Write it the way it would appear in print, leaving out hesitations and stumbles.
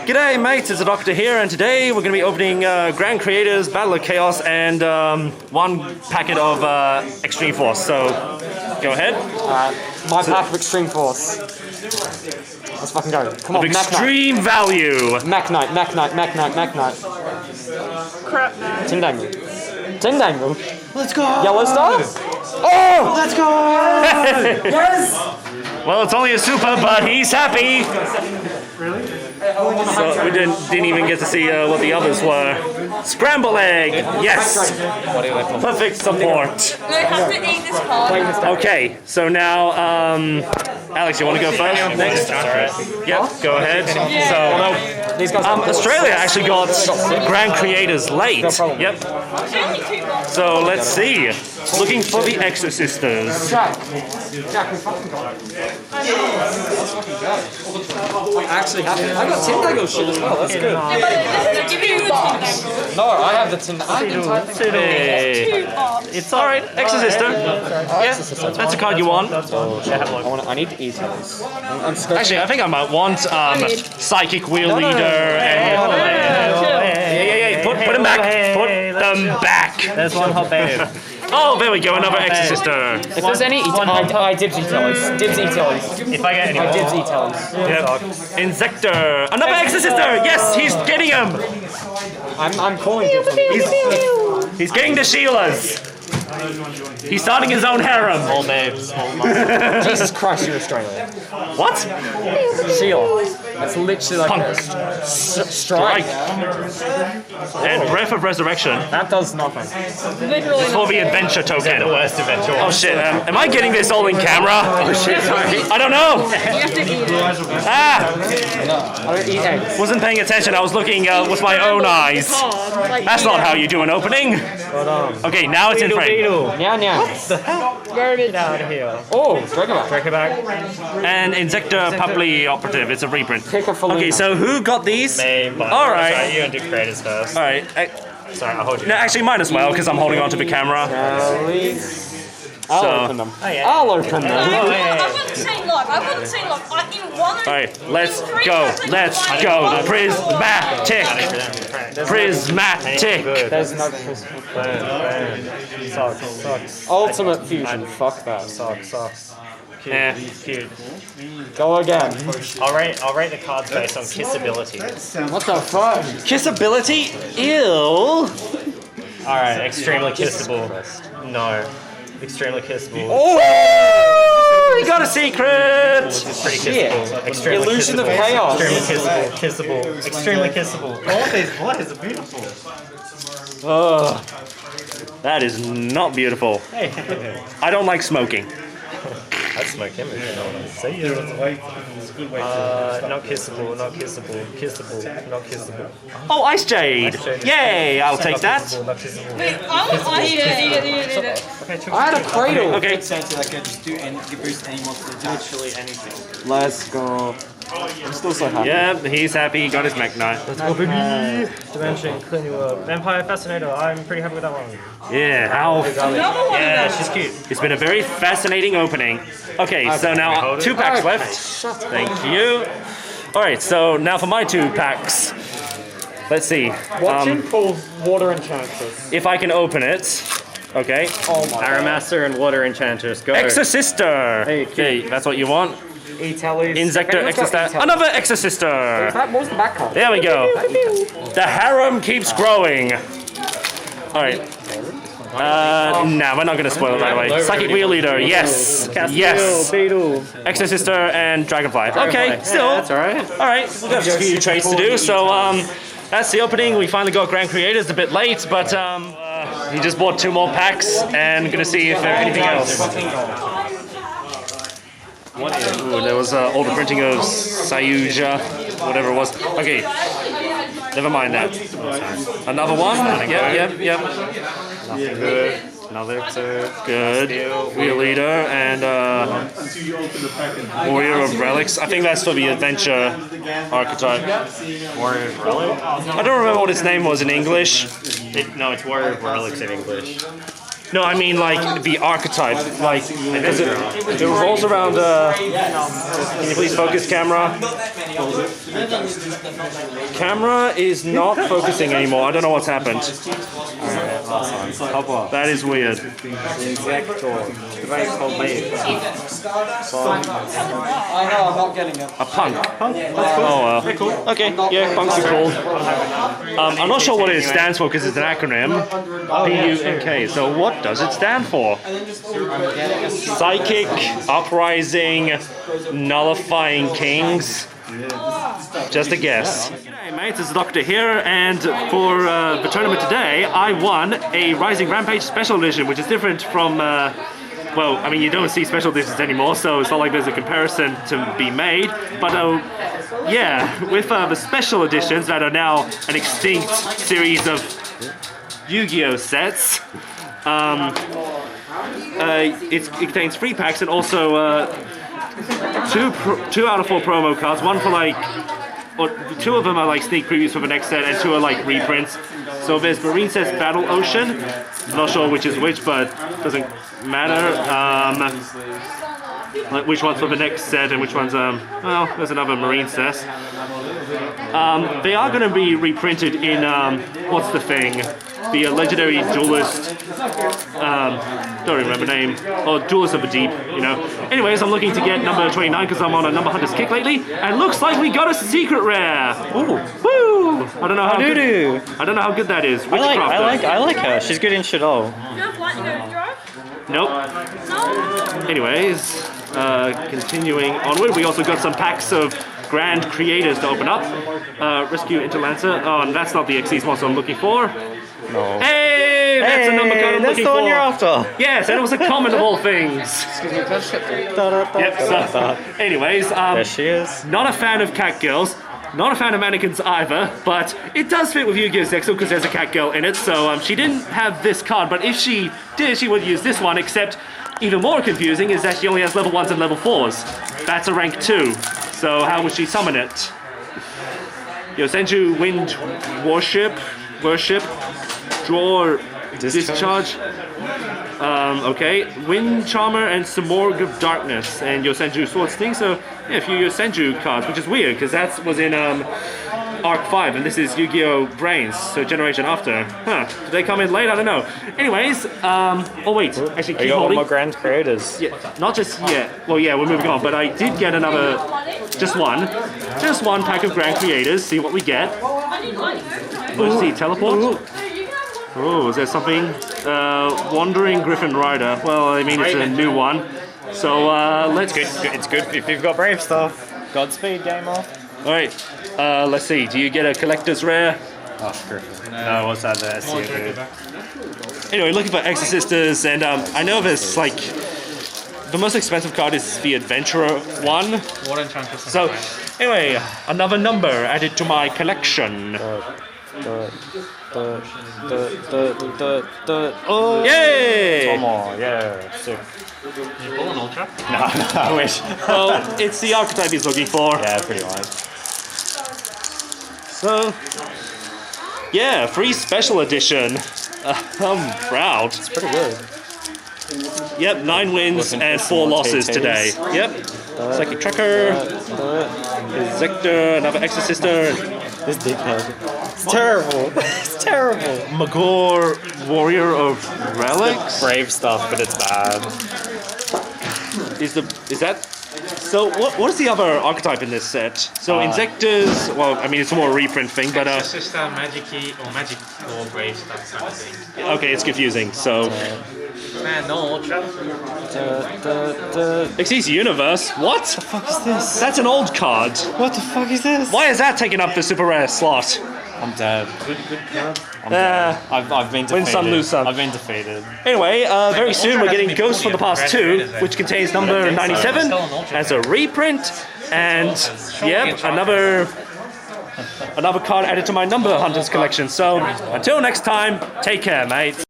G'day mates, it's the Doctor here, and today we're going to be opening Grand Creators, Battle of Chaos, and one packet of Extreme Force, so go ahead. My pack of Extreme Force. Let's fucking go. Come on, Extreme value! Mac Knight. Crap, no. Tindangle. Let's go! Yellow Star? Oh! Let's go! Yes! Well, it's only a super, but he's happy! Really? So we didn't even get to see what the others were. Scramble egg! Yes! Perfect support. No, you have to eat this card. Okay, so now, Alex, you want to go first? Next? Alright. Yep, go ahead. So, These guys Australia actually got Grand Creators late. Yep. It's only 2 months. So let's see. Looking for the Exorcisters. Jack, we fucking got it. I actually have it. I got Tindangle shit as well, that's good. Yeah, but they're giving you a Tindangle. No, I have the Tindangle. Hey. It's alright, Exorcister. Yeah, that's a card you want. I need to eat those. I'm scared. Actually, I think I might want Psychic Wheel Leader and... Yeah. Put them back. Put them back. There's one hot babe. Oh, there we go, another Exorcister. If there's any I dibs E-Tellies. Dibs E-Tellies. If I get any I dibs E-Tellies. Yep. Insector. Another Exorcister. Yes, he's getting him. I'm calling dibs on He's getting the Sheilas. He's starting his own harem. All babes. Jesus Christ, you're Australian. What? Sheila. That's literally like Punk. strike. And Breath of Resurrection That does nothing. Literally for the adventure token. The worst adventure. Oh shit, am I getting this all in camera? Oh shit, I don't know. You have to eat it. Ah, I don't eat eggs. wasn't paying attention, I was looking with my own eyes. That's not how you do an opening. Okay, now it's in frame. Meow. Get out of here. Oh, Dragonback. Dragonback. And Insector Pupply Operative, it's a reprint. Pick a Felina. Okay, so who got these? Me, but Alright. sorry, you and do creators first. Alright, Sorry, I'll hold you. no, actually mine as well, because I'm holding on to the camera. I'll So- open them. Oh, yeah. I'll open them. I wouldn't say luck. I wouldn't say luck. In one. Alright, let's go. Let's go. Prismatic. Prismatic. There's no Christmas. Sucks. Ultimate Fusion. Fuck that. Sucks. Cute. Eh. Cute. Go again. I'll rate the cards based on kissability. What the fuck? Kissability? Ew. Alright, extremely kissable. No. Extremely kissable. Oh, we got a secret. It's pretty Shit. kissable. Extremely Illusion kissable. of chaos. Extremely kissable. Extremely kissable. What is beautiful? That is not beautiful. I don't like smoking. I'd smoke him if you know what I'm saying. Not kissable, not kissable. Oh, Ice Jade. Yay, I'll take that. Not kissable. Wait, I eat it. I had a cradle. Okay. Boost any monster. Literally anything. Let's go. I'm still so happy. Yeah, he's happy. He got his Mech Knight. Dimension, Clean World. Vampire Fascinator, I'm pretty happy with that one. Yeah, how? Another one Yeah, of she's cute. It's been a very fascinating opening. Okay, so now 2 packs left. Thank you. All right, so now for my 2 packs. Let's see. Watching for water enchantress. If I can open it. Okay. Oh my god. Aramaster and Water Enchantress, go. Exorcister. Hey, Okay, that's what you want. E-Tellies. Insector, Exorcister. Another Exorcister. What was the back card? There we go. The harem keeps growing. All right. Nah, we're not gonna spoil it right away. Psychic Wheel Leader, yes, yes. Beetle. Exorcister and Dragonfly. Okay, still. That's alright. All right, we've got a few trades to do. So that's the opening. We finally got Grand Creators a bit late, but he just bought 2 more packs and gonna see if there's anything else. Ooh, there was older printing of Sayuja, whatever it was. Okay, never mind that. Another one? Yep. Nothing good. Another good. Wheel Leader and Warrior of Relics. I think that's for the adventure archetype. Warrior of Relics? I don't remember what its name was in English. No, it's Warrior of Relics in English. No, I mean like the archetype, like because it revolves around. Can you please focus, camera? Camera is not focusing anymore. I don't know what's happened. That is weird. I know, I'm not getting it. A punk. Oh, okay. Yeah, punks are cool. I'm not sure what it stands for because it's an acronym. P-U-N-K. So what does it stand for? Psychic, Uprising, Nullifying Kings. Just a guess. G'day mates, it's the Doctor here, and for the tournament today, I won a Rising Rampage Special Edition, which is different from, well, I mean, you don't see special editions anymore, so it's not like there's a comparison to be made, but yeah, with the special editions that are now an extinct series of Yu-Gi-Oh sets, it contains 3 packs and also two out of 4 promo cards, one for like, or 2 of them are like sneak previews for the next set and 2 are like reprints. So there's Vrains says Battle Ocean, I'm not sure which is which, but doesn't matter. Like which one's for the next set and which one's well, there's another Marine set. They are going to be reprinted in what's the thing? The legendary duelist, don't remember the name, or Duelist of the Deep, you know. Anyways, I'm looking to get number 29 because I'm on a number hunter's kick lately, and looks like we got a secret rare. Ooh, woo! I don't know how good. I don't know how good that is. I like her. She's good in Shadow. Do you have lightning overdrive? Nope. No. Anyways, continuing onward, we also got some packs of Grand Creators to open up. Rescue Interlancer. Oh, and that's not the Xyz monster I'm looking for. No. Hey, that's a number card I'm looking for. That's the one you're after. Yes, and it was a common of all things. Yep. So, anyways, there she is. not a fan of cat girls. Not a fan of mannequins either, but it does fit with Yu-Gi-Oh! Zexal because there's a cat girl in it, so she didn't have this card, but if she did, she would use this one, except even more confusing is that she only has level 1s and level 4s. That's a rank 2, so how would she summon it? Yosenju Wind Worship, Draw Discharge. Okay, Wind Charmer and Samorg of Darkness and Yosenju Sword Sting. So yeah, a few Yosenju cards, which is weird because that was in Arc 5 and this is Yu-Gi-Oh! Vrains, so generation after. Huh? Did they come in late? I don't know. Anyways, oh wait, actually keep got holding. more Grand Creators. Yeah, not just yet. Well, yeah, we're moving on, but I did get another, just one pack of Grand Creators. See what we get. I need lightning overdrive. Let's see, teleport. No, you can have one. Oh, is there something? Wandering Griffin Rider. Well, I mean, it's a new one. So, let's... It's good if you've got Brave stuff. Godspeed, gamer. Alright, let's see. Do you get a collector's rare? Oh, Griffin. No, what's that there? Anyway, looking for Exorcisters, and I know there's, like... The most expensive card is the Adventurer one. So, anyway, another number added to my collection. Oh! Yay! One more, yeah. Sick. Did you pull an ultra? No, I wish. Well, it's the archetype he's looking for. Yeah, pretty much. So, yeah, free special edition. I'm proud. It's pretty good. Yep, 9 wins and 4 losses today. Yep. Psychic Tracker, Zector, another Exorcister, This dickhead. It's terrible. It's terrible. Magor, Warrior of Relics. Brave stuff, but it's bad. Is that? So what is the other archetype in this set? So Insectors, well, I mean it's more a reprint thing, but Sister, Magic-y or Magic or Brave stuff kind of thing. okay, it's confusing. So Man, no ultra. Xyz Universe. What the fuck is this? That's an old card. What the fuck is this? Why is that taking up the super rare slot? I'm dead. I'm dead. I've been defeated. Win some, lose some. I've been defeated. Anyway, very soon we're getting Ghost for the Past 2, which contains number 97 as a reprint, and yep, another card added to my number hunters collection. So until next time, take care, mate.